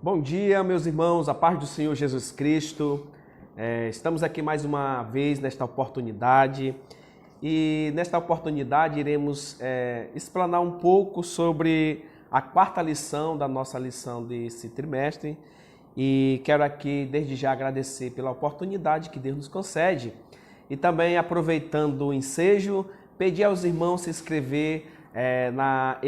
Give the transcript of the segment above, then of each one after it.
Bom dia, meus irmãos, a paz do Senhor Jesus Cristo. Estamos aqui mais uma vez nesta oportunidade e nesta oportunidade iremos explanar um pouco sobre a quarta lição da nossa lição desse trimestre e quero aqui desde já agradecer pela oportunidade que Deus nos concede e também aproveitando o ensejo, pedir aos irmãos se inscrever na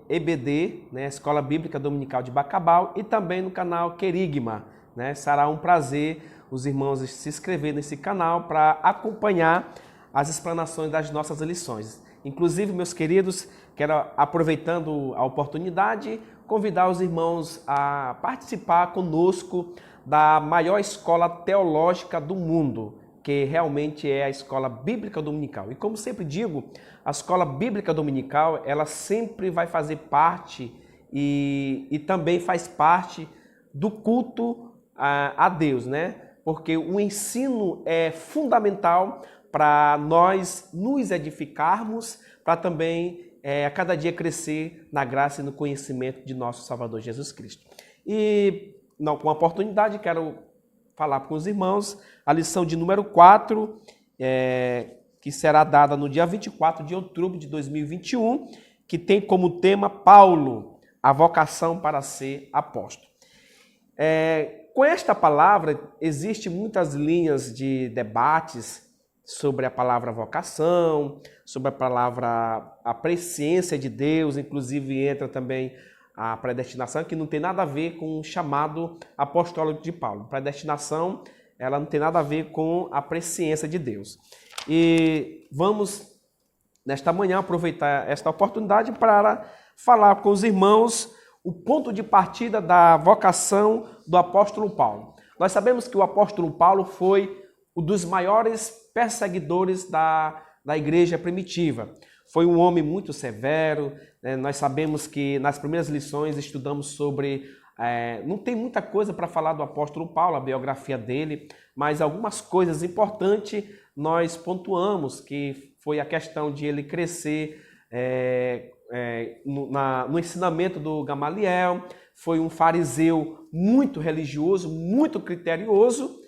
EBD, né, Escola Bíblica Dominical de Bacabal, e também no canal Querigma, né? Será um prazer os irmãos se inscreverem nesse canal para acompanhar as explanações das nossas lições. Inclusive, meus queridos, quero, aproveitando a oportunidade, convidar os irmãos a participar conosco da maior escola teológica do mundo, que realmente é a Escola Bíblica Dominical. E como sempre digo, a Escola Bíblica Dominical, ela sempre vai fazer parte e também faz parte do culto a Deus, né? Porque o ensino é fundamental para nós nos edificarmos, para também a cada dia crescer na graça e no conhecimento de nosso Salvador Jesus Cristo. E com a oportunidade, quero falar com os irmãos a lição de número 4, que será dada no dia 24 de outubro de 2021, que tem como tema Paulo, a vocação para ser apóstolo. Com esta palavra, existem muitas linhas de debates sobre a palavra vocação, sobre a palavra a presciência de Deus, inclusive entra também a predestinação, que não tem nada a ver com o chamado apostólico de Paulo. Predestinação, ela não tem nada a ver com a presciência de Deus. E vamos, nesta manhã, aproveitar esta oportunidade para falar com os irmãos o ponto de partida da vocação do apóstolo Paulo. Nós sabemos que o apóstolo Paulo foi um dos maiores perseguidores da igreja primitiva. Foi um homem muito severo, né? Nós sabemos que nas primeiras lições estudamos sobre... não tem muita coisa para falar do apóstolo Paulo, a biografia dele, mas algumas coisas importantes nós pontuamos, que foi a questão de ele crescer no ensinamento do Gamaliel, foi um fariseu muito religioso, muito criterioso,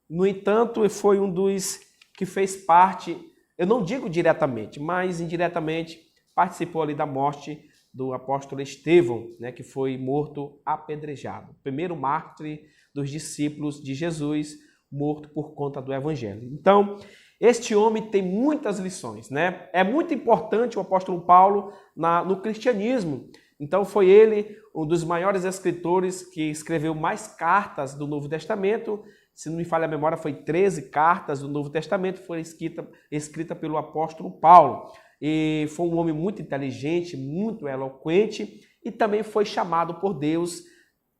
no entanto, foi um dos que fez parte... Eu não digo diretamente, mas indiretamente participou ali da morte do apóstolo Estevão, né, que foi morto apedrejado. O primeiro mártir dos discípulos de Jesus, morto por conta do evangelho. Então, este homem tem muitas lições, né? É muito importante o apóstolo Paulo no cristianismo. Então, foi ele um dos maiores escritores que escreveu mais cartas do Novo Testamento. Se não me falha a memória, foi 13 cartas do Novo Testamento, foi escrita pelo apóstolo Paulo. E foi um homem muito inteligente, muito eloquente e também foi chamado por Deus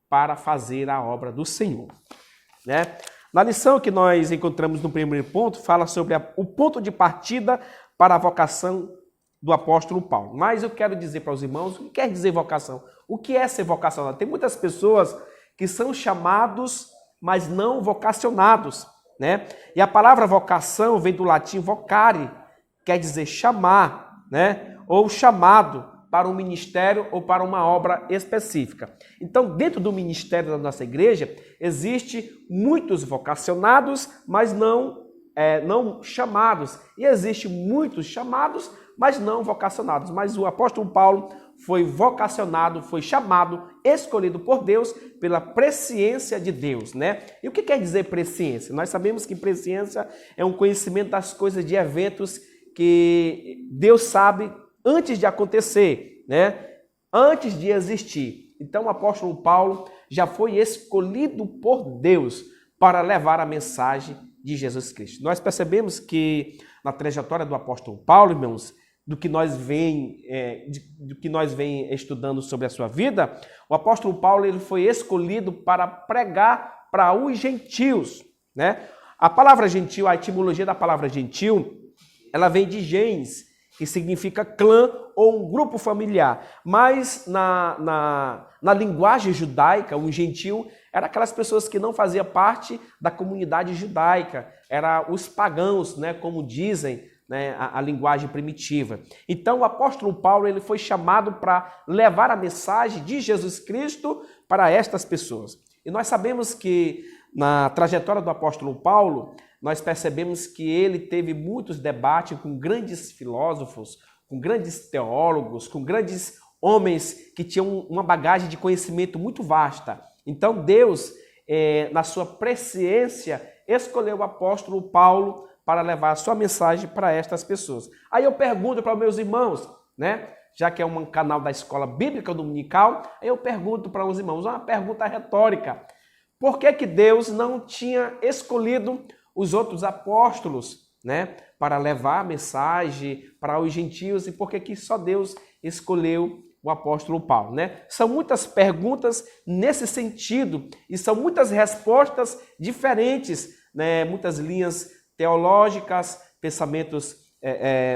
para fazer a obra do Senhor, né? Na lição que nós encontramos no primeiro ponto, fala sobre o ponto de partida para a vocação do apóstolo Paulo. Mas eu quero dizer para os irmãos o que quer dizer vocação. O que é ser vocacionado? Tem muitas pessoas que são chamados, mas não vocacionados, né? E a palavra vocação vem do latim vocare, quer dizer chamar, né? Ou chamado para um ministério ou para uma obra específica. Então, dentro do ministério da nossa igreja, existe muitos vocacionados, mas não chamados. E existe muitos chamados, mas não vocacionados. Mas o apóstolo Paulo foi vocacionado, foi chamado, escolhido por Deus pela presciência de Deus, né? E o que quer dizer presciência? Nós sabemos que presciência é um conhecimento das coisas, de eventos que Deus sabe antes de acontecer, né? Antes de existir. Então o apóstolo Paulo já foi escolhido por Deus para levar a mensagem de Jesus Cristo. Nós percebemos que na trajetória do apóstolo Paulo, irmãos, do que nós vem estudando sobre a sua vida, o apóstolo Paulo ele foi escolhido para pregar para os gentios, né? A palavra gentil, a etimologia da palavra gentil, ela vem de gens, que significa clã ou um grupo familiar. Mas na linguagem judaica, o gentil era aquelas pessoas que não faziam parte da comunidade judaica, eram os pagãos, né, como dizem, né, a linguagem primitiva. Então o apóstolo Paulo ele foi chamado para levar a mensagem de Jesus Cristo para estas pessoas. E nós sabemos que na trajetória do apóstolo Paulo, nós percebemos que ele teve muitos debates com grandes filósofos, com grandes teólogos, com grandes homens que tinham uma bagagem de conhecimento muito vasta. Então Deus, na sua presciência, escolheu o apóstolo Paulo para levar a sua mensagem para estas pessoas. Aí eu pergunto para os meus irmãos, né? Já que é um canal da Escola Bíblica Dominical, eu pergunto para os irmãos, uma pergunta retórica. Por que Deus não tinha escolhido os outros apóstolos, né, para levar a mensagem para os gentios, e por que só Deus escolheu o apóstolo Paulo, né? São muitas perguntas nesse sentido e são muitas respostas diferentes, né? Muitas linhas teológicas, pensamentos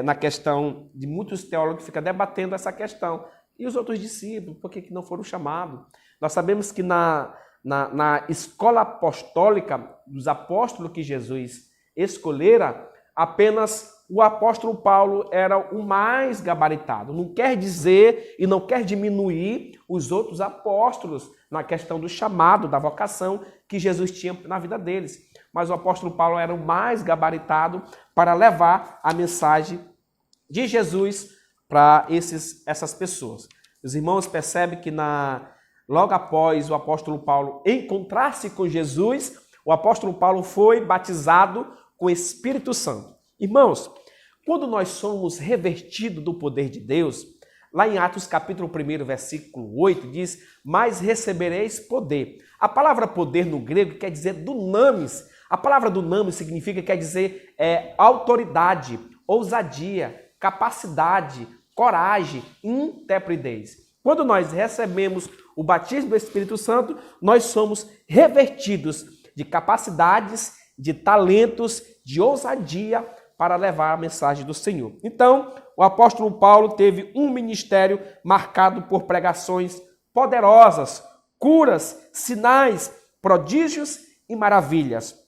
na questão de muitos teólogos que ficam debatendo essa questão. E os outros discípulos, por que não foram chamados? Nós sabemos que na escola apostólica dos apóstolos que Jesus escolhera, apenas o apóstolo Paulo era o mais gabaritado. Não quer dizer e não quer diminuir os outros apóstolos na questão do chamado, da vocação que Jesus tinha na vida deles. Mas o apóstolo Paulo era o mais gabaritado para levar a mensagem de Jesus para essas pessoas. Os irmãos percebem que logo após o apóstolo Paulo encontrar-se com Jesus, o apóstolo Paulo foi batizado com o Espírito Santo. Irmãos, quando nós somos revestidos do poder de Deus, lá em Atos capítulo 1, versículo 8, diz, mas recebereis poder. A palavra poder no grego quer dizer dunamis. A palavra dunamis quer dizer autoridade, ousadia, capacidade, coragem, intrepidez. Quando nós recebemos o batismo do Espírito Santo, nós somos revestidos de capacidades, de talentos, de ousadia para levar a mensagem do Senhor. Então, o apóstolo Paulo teve um ministério marcado por pregações poderosas, curas, sinais, prodígios e maravilhas.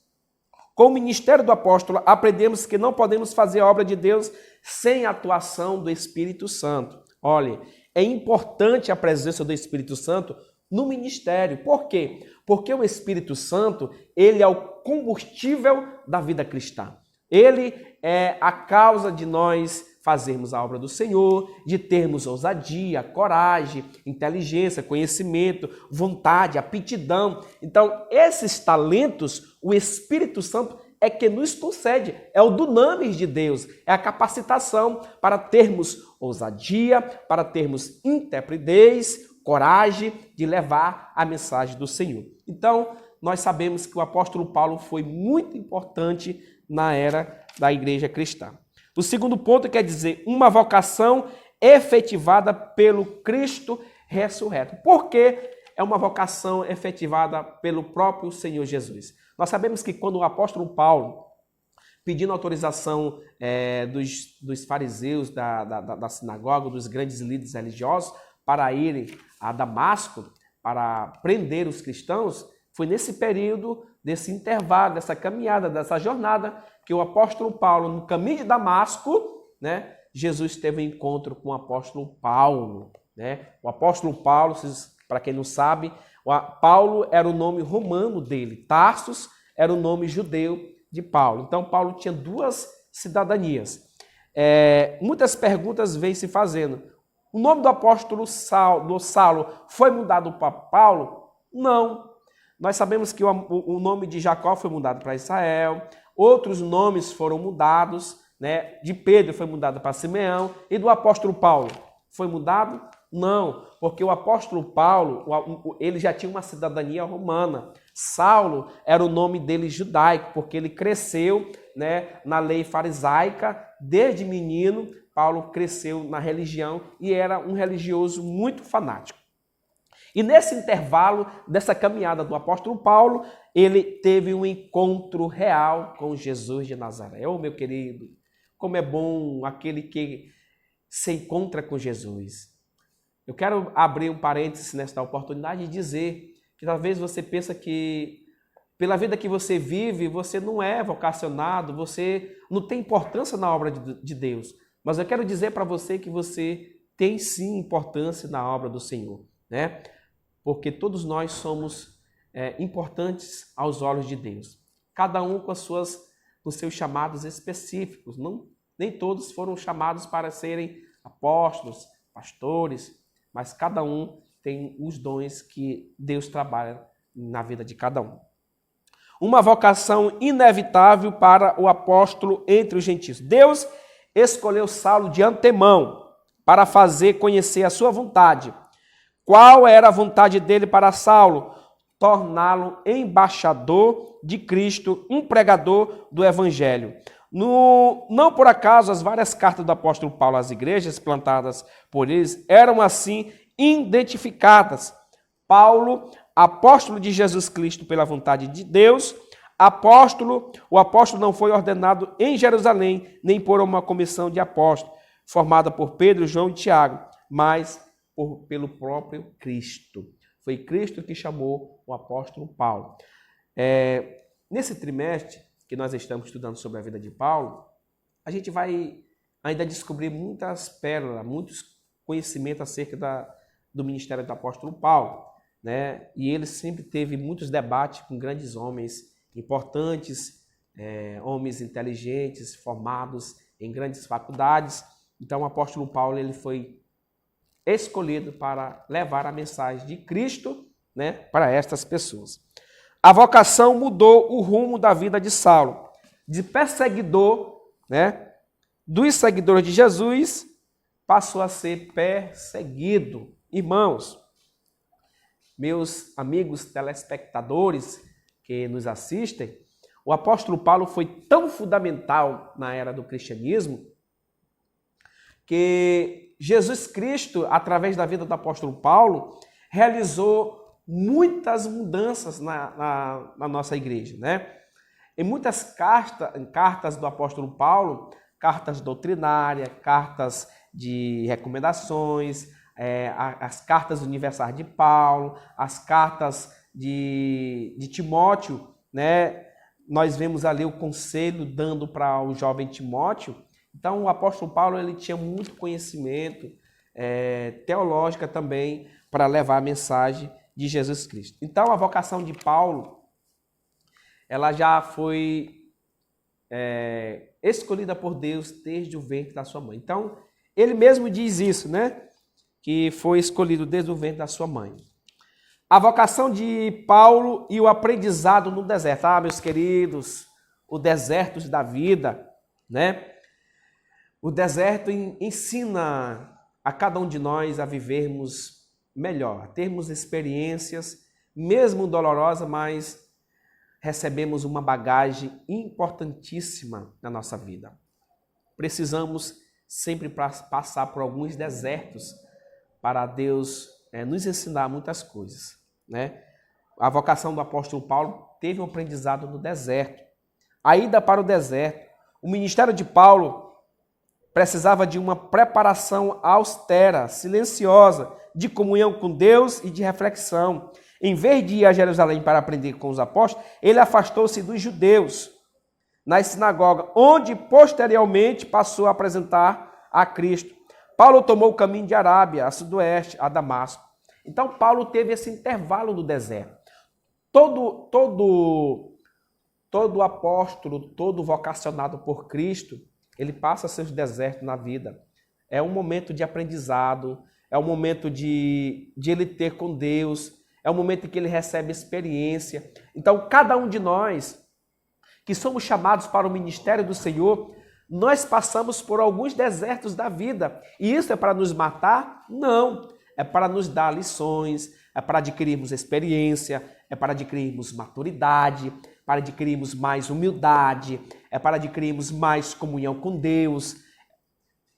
Com o ministério do apóstolo, aprendemos que não podemos fazer a obra de Deus sem a atuação do Espírito Santo. Olha, é importante a presença do Espírito Santo no ministério. Por quê? Porque o Espírito Santo, ele é o combustível da vida cristã. Ele é a causa de nós fazermos a obra do Senhor, de termos ousadia, coragem, inteligência, conhecimento, vontade, aptidão. Então, esses talentos, o Espírito Santo é que nos concede, é o dunamis de Deus, é a capacitação para termos ousadia, para termos intrepidez, coragem de levar a mensagem do Senhor. Então, nós sabemos que o apóstolo Paulo foi muito importante na era da igreja cristã. O segundo ponto quer dizer uma vocação efetivada pelo Cristo ressurreto. Por que é uma vocação efetivada pelo próprio Senhor Jesus? Nós sabemos que quando o apóstolo Paulo, pedindo autorização dos fariseus da sinagoga, dos grandes líderes religiosos, para irem a Damasco, para prender os cristãos, foi nesse período, desse intervalo, dessa caminhada, dessa jornada, que o apóstolo Paulo, no caminho de Damasco, né, Jesus teve um encontro com o apóstolo Paulo. Né? O apóstolo Paulo, para quem não sabe, Paulo era o nome romano dele, Tarsus era o nome judeu de Paulo. Então, Paulo tinha duas cidadanias. Muitas perguntas vêm se fazendo. O nome do apóstolo Saulo foi mudado para Paulo? Não. Nós sabemos que o nome de Jacó foi mudado para Israel, outros nomes foram mudados, né? De Pedro foi mudado para Simeão, e do apóstolo Paulo foi mudado? Não, porque o apóstolo Paulo, ele já tinha uma cidadania romana. Saulo era o nome dele judaico, porque ele cresceu, né, na lei farisaica, desde menino. Paulo cresceu na religião e era um religioso muito fanático. E nesse intervalo dessa caminhada do apóstolo Paulo, ele teve um encontro real com Jesus de Nazaré. Oh, meu querido, como é bom aquele que se encontra com Jesus. Eu quero abrir um parênteses nesta oportunidade e dizer que talvez você pensa que pela vida que você vive, você não é vocacionado, você não tem importância na obra de Deus. Mas eu quero dizer para você que você tem sim importância na obra do Senhor, né? porque todos nós somos importantes aos olhos de Deus. Cada um com os seus chamados específicos. Nem todos foram chamados para serem apóstolos, pastores, mas cada um tem os dons que Deus trabalha na vida de cada um. Uma vocação inevitável para o apóstolo entre os gentios. Deus escolheu Saulo de antemão para fazer conhecer a sua vontade. Qual era a vontade dele para Saulo? Torná-lo embaixador de Cristo, um pregador do Evangelho. Não por acaso as várias cartas do apóstolo Paulo às igrejas plantadas por eles eram assim identificadas. Paulo, apóstolo de Jesus Cristo pela vontade de Deus, o apóstolo não foi ordenado em Jerusalém, nem por uma comissão de apóstolos, formada por Pedro, João e Tiago, mas pelo próprio Cristo. Foi Cristo que chamou o apóstolo Paulo. Nesse trimestre que nós estamos estudando sobre a vida de Paulo, a gente vai ainda descobrir muitas pérolas, muitos conhecimentos acerca do ministério do apóstolo Paulo, né? E ele sempre teve muitos debates com grandes homens importantes, homens inteligentes, formados em grandes faculdades. Então o apóstolo Paulo ele foi escolhido para levar a mensagem de Cristo, né, para estas pessoas. A vocação mudou o rumo da vida de Saulo. De perseguidor, né, dos seguidores de Jesus, passou a ser perseguido. Irmãos, meus amigos telespectadores que nos assistem, o apóstolo Paulo foi tão fundamental na era do cristianismo que Jesus Cristo, através da vida do apóstolo Paulo, realizou muitas mudanças na nossa igreja, né? Em muitas cartas do apóstolo Paulo, cartas doutrinárias, cartas de recomendações, as cartas universais de Paulo, as cartas de Timóteo, né? Nós vemos ali o conselho dando para o jovem Timóteo. Então, o apóstolo Paulo ele tinha muito conhecimento teológico também para levar a mensagem de Jesus Cristo. Então, a vocação de Paulo, ela já foi escolhida por Deus desde o ventre da sua mãe. Então, ele mesmo diz isso, né? Que foi escolhido desde o ventre da sua mãe. A vocação de Paulo e o aprendizado no deserto. Ah, meus queridos, o deserto da vida, né? O deserto ensina a cada um de nós a vivermos melhor, a termos experiências, mesmo dolorosas, mas recebemos uma bagagem importantíssima na nossa vida. Precisamos sempre passar por alguns desertos para Deus nos ensinar muitas coisas, né? A vocação do apóstolo Paulo teve um aprendizado no deserto. A ida para o deserto. O ministério de Paulo precisava de uma preparação austera, silenciosa, de comunhão com Deus e de reflexão. Em vez de ir a Jerusalém para aprender com os apóstolos, ele afastou-se dos judeus nas sinagogas, onde posteriormente passou a apresentar a Cristo. Paulo tomou o caminho de Arábia, a sudoeste, a Damasco. Então Paulo teve esse intervalo no deserto. Todo apóstolo, todo vocacionado por Cristo, ele passa seus desertos na vida. É um momento de aprendizado, é um momento de ele ter com Deus, é um momento em que ele recebe experiência. Então, cada um de nós, que somos chamados para o ministério do Senhor, nós passamos por alguns desertos da vida. E isso é para nos matar? Não. É para nos dar lições, é para adquirirmos experiência, é para adquirirmos maturidade, para adquirirmos mais humildade, é para adquirirmos mais comunhão com Deus.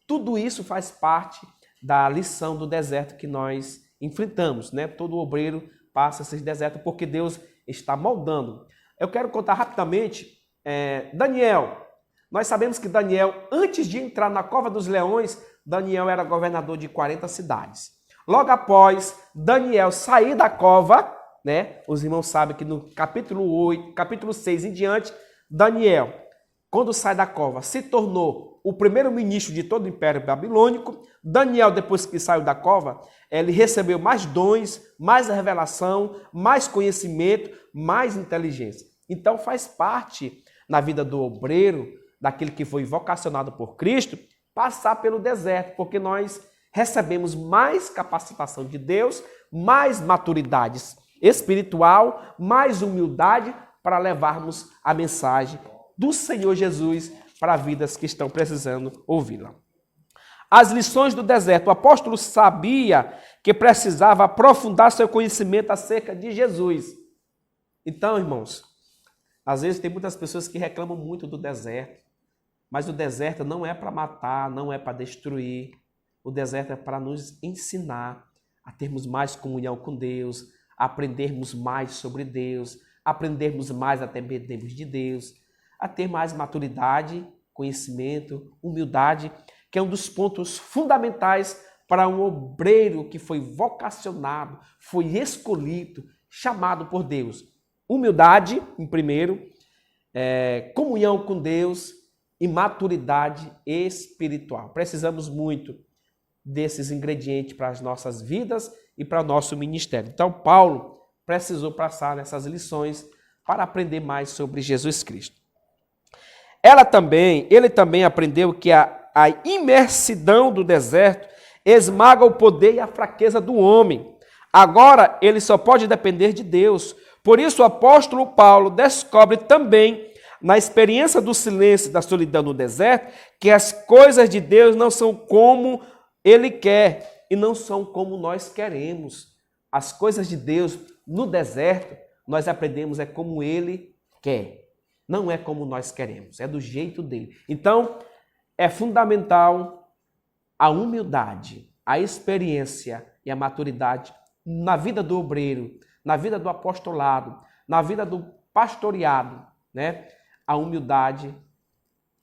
Tudo isso faz parte da lição do deserto que nós enfrentamos, né? Todo obreiro passa esses desertos porque Deus está moldando. Eu quero contar rapidamente Daniel. Nós sabemos que Daniel, antes de entrar na cova dos leões, Daniel era governador de 40 cidades. Logo após Daniel sair da cova, né? Os irmãos sabem que no capítulo 6 em diante, Daniel, quando sai da cova, se tornou o primeiro ministro de todo o Império Babilônico. Daniel, depois que saiu da cova, ele recebeu mais dons, mais revelação, mais conhecimento, mais inteligência. Então faz parte na vida do obreiro, daquele que foi vocacionado por Cristo, passar pelo deserto, porque nós recebemos mais capacitação de Deus, mais maturidade espiritual, mais humildade para levarmos a mensagem do Senhor Jesus para vidas que estão precisando ouvi-la. As lições do deserto. O apóstolo sabia que precisava aprofundar seu conhecimento acerca de Jesus. Então, irmãos, às vezes tem muitas pessoas que reclamam muito do deserto, mas o deserto não é para matar, não é para destruir. O deserto é para nos ensinar a termos mais comunhão com Deus, a aprendermos mais sobre Deus, aprendermos mais a temermos de Deus, a ter mais maturidade, conhecimento, humildade, que é um dos pontos fundamentais para um obreiro que foi vocacionado, foi escolhido, chamado por Deus. Humildade, em primeiro, comunhão com Deus e maturidade espiritual. Precisamos muito desses ingredientes para as nossas vidas e para o nosso ministério. Então, Paulo precisou passar nessas lições para aprender mais sobre Jesus Cristo. Ele também aprendeu que a imersidão do deserto esmaga o poder e a fraqueza do homem. Agora, ele só pode depender de Deus. Por isso, o apóstolo Paulo descobre também, na experiência do silêncio e da solidão no deserto, que as coisas de Deus não são como ele quer e não são como nós queremos. As coisas de Deus no deserto, nós aprendemos, é como ele quer. Não é como nós queremos, é do jeito dele. Então, é fundamental a humildade, a experiência e a maturidade na vida do obreiro, na vida do apostolado, na vida do pastoreado, né? A humildade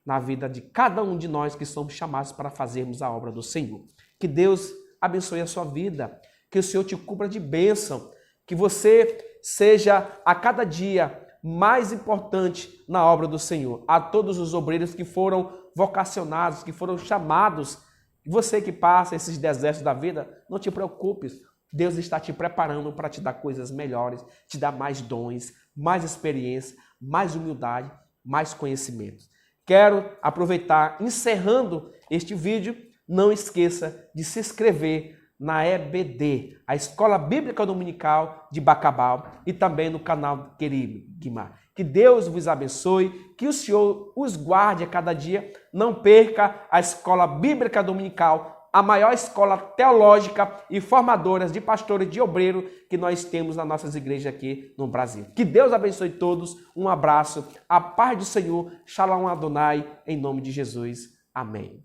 na vida de cada um de nós que somos chamados para fazermos a obra do Senhor. Que Deus abençoe a sua vida, que o Senhor te cubra de bênção, que você seja a cada dia mais importante na obra do Senhor. A todos os obreiros que foram vocacionados, que foram chamados, você que passa esses desertos da vida, não te preocupes. Deus está te preparando para te dar coisas melhores, te dar mais dons, mais experiência, mais humildade, mais conhecimento. Quero aproveitar, encerrando este vídeo, não esqueça de se inscrever na EBD, a Escola Bíblica Dominical de Bacabal, e também no canal Querigma. Que Deus vos abençoe, que o Senhor os guarde a cada dia. Não perca a Escola Bíblica Dominical, a maior escola teológica e formadora de pastores de obreiro que nós temos nas nossas igrejas aqui no Brasil. Que Deus abençoe todos. Um abraço. A paz do Senhor. Shalom Adonai. Em nome de Jesus. Amém.